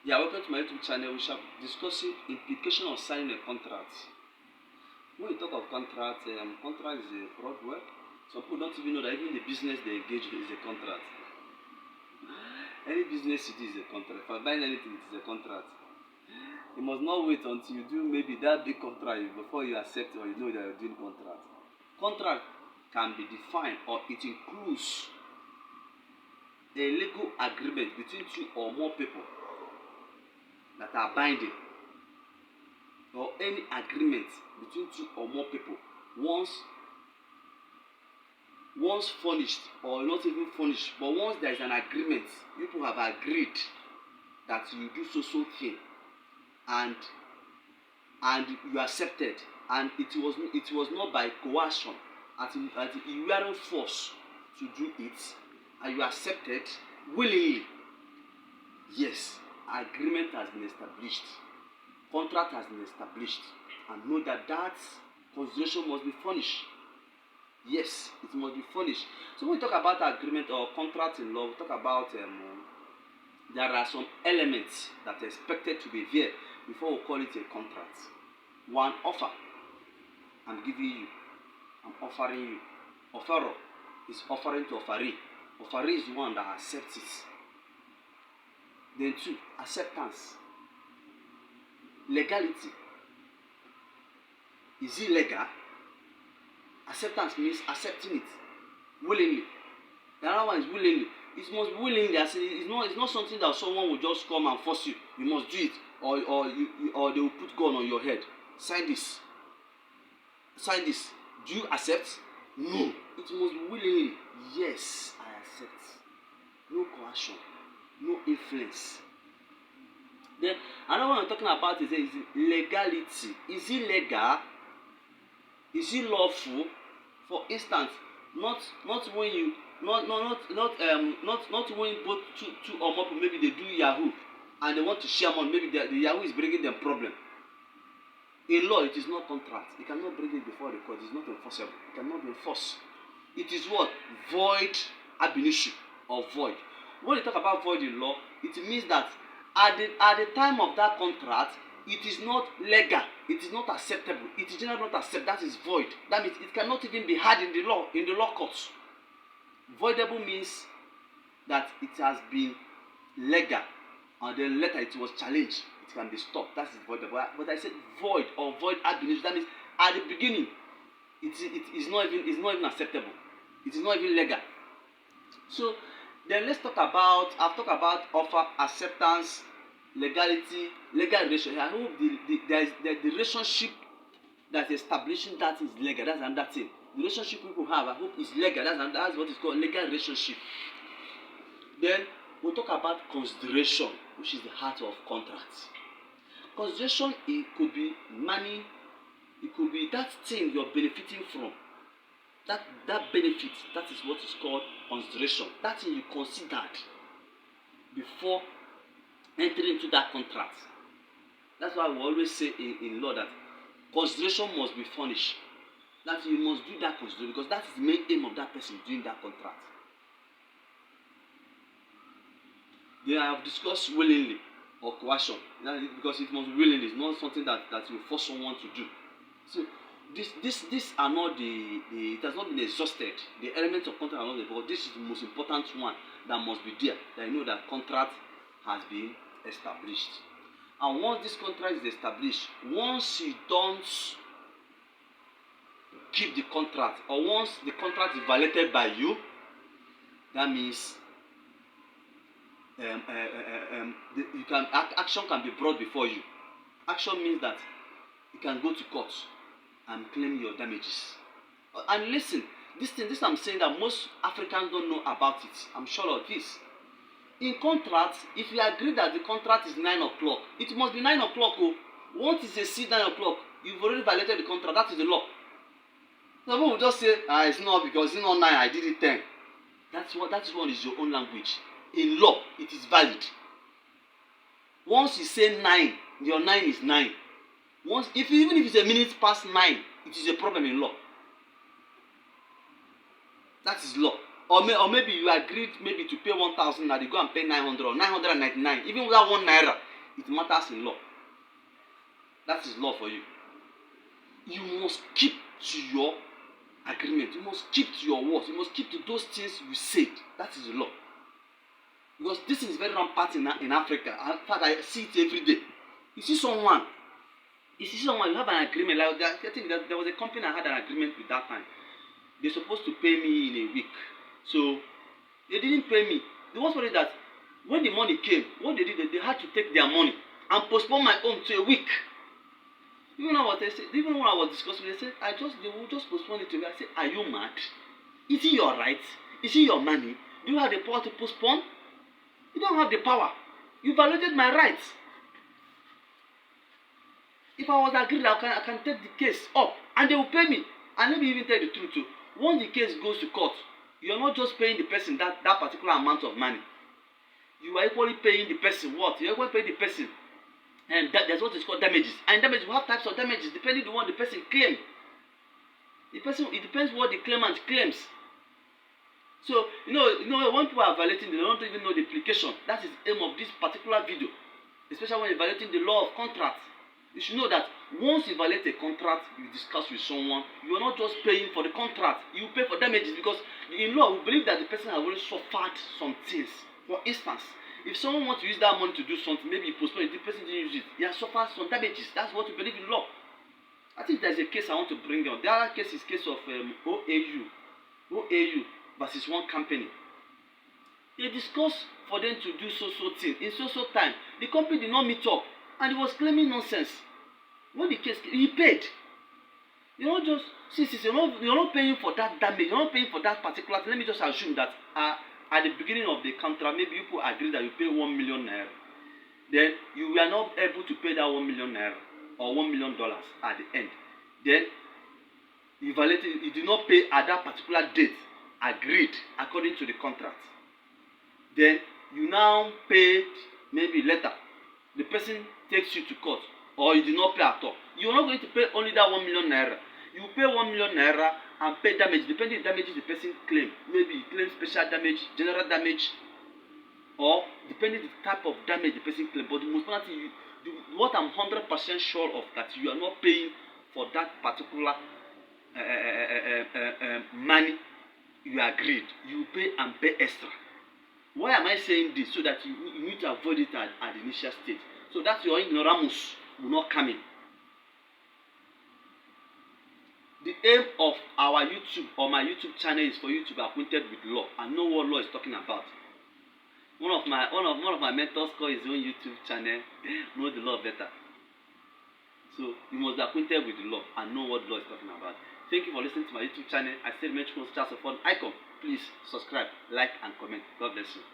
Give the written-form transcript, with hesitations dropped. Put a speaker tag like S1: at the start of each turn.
S1: Yeah, welcome to my YouTube channel. We shall be discussing implication of signing a contract. When you talk of contract, contract is a broad word. Some people don't even know that even the business they engage in is a contract. Any business you do is a contract. If I'm buying anything, it is a contract. You must not wait until you do maybe that big contract before you accept or you know that you're doing contract. Contract can be defined or it includes a legal agreement between two or more people that are binding, or any agreement between two or more people once furnished, or not even furnished, but once there is an agreement, people have agreed that you do so thing, and you accepted, and it was not by coercion, as you weren't forced to do it, and you accepted willingly. Yes, agreement has been established, contract has been established, and know that consideration must be furnished. Yes, it must be furnished. So when we talk about agreement or contract in law, we talk about there are some elements that are expected to be there before we call it a contract. One, offer. I'm giving you, I'm offering you. Offeror is offering to offeree. Offeree is the one that accepts it. Then two, acceptance. Legality. Is it legal? Acceptance means accepting it willingly. The other one is willingly. It must be willingly. It's not something that someone will just come and force you. You must do it, or they will put gun on your head. Sign this. Sign this. Do you accept? No. It must be willingly. Yes, I accept. No coercion. No influence. Then another one I'm talking about is legality. Is it legal? Is it lawful? For instance, not when you not when both two or more people, maybe they do Yahoo and they want to share money, maybe the Yahoo is bringing them problem. In law, it is not contract. You cannot bring it before the court. It is not enforceable. It cannot be enforced. It is what? Void ab initio or void. When you talk about void in law, it means that at the time of that contract, it is not legal, it is not acceptable, it is generally not accepted. That is void. That means it cannot even be heard in the law courts. Voidable means that it has been legal and then later it was challenged, it can be stopped. That is voidable. But I said void or void ab initio. That means at the beginning it is not even acceptable. It is not even legal. So then let's talk about, I've talked about offer, acceptance, legality, legal relationship. I hope the relationship that's establishing that is legal. That's another thing. The relationship people have, I hope is legal. That's what is called legal relationship. Then we'll talk about consideration, which is the heart of contracts. Consideration, it could be money, it could be that thing you're benefiting from. That benefit, that is what is called consideration. That thing you considered before entering into that contract. That's why we always say in law that consideration must be furnished. That you must do that consideration because that is the main aim of that person doing that contract. Then I have discussed willingly or coercion, because it must be willingly. It's not something that you force someone to do. So these are not it has not been exhausted. The elements of contract are not there, but this is the most important one that must be there. That you know that contract has been established. And once this contract is established, once you don't keep the contract, or once the contract is violated by you, that means action can be brought before you. Action means that you can go to court and claim your damages. And listen, this I'm saying that most Africans don't know about it. I'm sure of this. In contract, if you agree that the contract is 9 o'clock, it must be 9 o'clock. Once it's a C 9 o'clock, you've already violated the contract. That is the law. Some people will just say, it's not because it's not 9, I did it 10. That one is your own language. In law, it is valid. Once you say 9, your 9 is 9. Even if it's a minute past 9, it is a problem in law. That is law. Or maybe you agreed maybe to pay 1,000 and you go and pay 900 or 999. Even without 1 naira, it matters in law. That is law for you. You must keep to your agreement. You must keep to your words. You must keep to those things you said. That is the law. Because this is very rampant in Africa. In fact, I see it every day. You see someone, you have an agreement. Like I think that there was a company I had an agreement with that time. They're supposed to pay me in a week. So they didn't pay me. The worst part is that when the money came, what they did, they had to take their money and postpone my own to a week. Even when I was discussing, they said, they will just postpone it to a week. I said, are you mad? Is it your right? Is it your money? Do you have the power to postpone? You don't have the power. You violated my rights. If I was agreed, I can take the case up and they will pay me. And let me even tell you the truth too. Once the case goes to court, you are not just paying the person that particular amount of money. You are equally paying the person what? You are equally paying the person. And that's what is called damages. And damages, we have types of damages depending on what the person claims. It depends what the claimant claims. So, when people are violating, they don't even know the implication. That is the aim of this particular video. Especially when you're violating the law of contract. You should know that once you violate a contract, you discuss with someone, you are not just paying for the contract, you pay for damages because in law, we believe that the person has already suffered some things. For instance, if someone wants to use that money to do something, maybe you postpone it, the person didn't use it, he has suffered some damages. That's what we believe in law. I think there's a case I want to bring on. The other case is case of OAU versus one company. They discussed for them to do so thing in so time. The company did not meet up and he was claiming nonsense. When the case he paid. You're not just you're not paying for that damage, you're not paying for that particular thing. Let me just assume that at the beginning of the contract, maybe you people agree that you pay 1 million naira. Then you were not able to pay that 1 million naira or $1 million at the end. Then you violated, you did not pay at that particular date agreed according to the contract. Then you now paid maybe later. The person takes you to court or you did not pay at all. You are not going to pay only that 1 million naira. You pay 1 million naira and pay damage depending on the damages the person claims. Maybe he claims special damage, general damage, or depending on the type of damage the person claims. But the most important thing, what I'm 100% sure of, that you are not paying for that particular money you agreed. You pay and pay extra. Why am I saying this? So that you need to avoid it at the initial stage. So that your ignoramus will not come in. The aim of our YouTube or my YouTube channel is for you to be acquainted with law and know what law is talking about. One of my mentors called his own YouTube channel Know the Law Better. So you must be acquainted with the law and know what law is talking about. Thank you for listening to my YouTube channel. I said mention just a phone icon. Please subscribe, like, and comment. God bless you.